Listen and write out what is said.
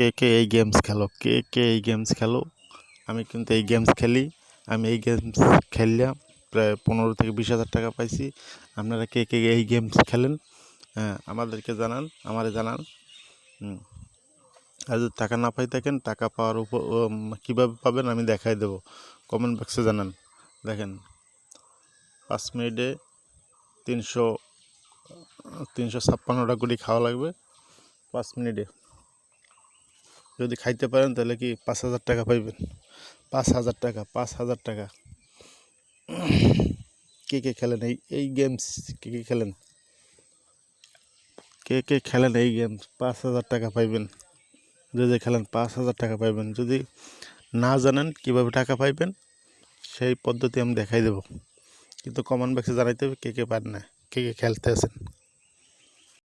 কে কে এই গেমস খেলো, কে কে এই গেমস খেলো? আমি কিন্তু এই গেমস খেলি। আমি এই গেমস খেললাম প্রায় 15 থেকে 20 হাজার টাকা পাইছি। আপনারা কে কে এই গেমস খেলেন? হ্যাঁ, আমাদেরকে জানান, আমারে জানান। আর যদি টাকা না পাই থাকেন, টাকা পাওয়ার উপর কীভাবে পাবেন আমি দেখাই দেবো। কমেন্ট বক্সে জানান। দেখেন, 5 মিনিটে 356টা গুলি খাওয়া লাগবে 5 মিনিটে। যদি খাইতে পারেন তাহলে কি 5,000 টাকা পাইবেন। 5,000 টাকা, 5,000 টাকা। কে কে খেলেন এই গেমস? কে কে খেলেন? কে কে খেলেন এই গেমস? 5,000 টাকা পাইবেন। যদি খেলেন 5,000 টাকা পাইবেন। যদি না জানেন কীভাবে টাকা পাইবেন, সেই পদ্ধতি আমি দেখাই দেবো। কিন্তু কমেন্ট বক্সে জানাইতে হবে কে কে পারেন না, কে কে খেলতে আছেন।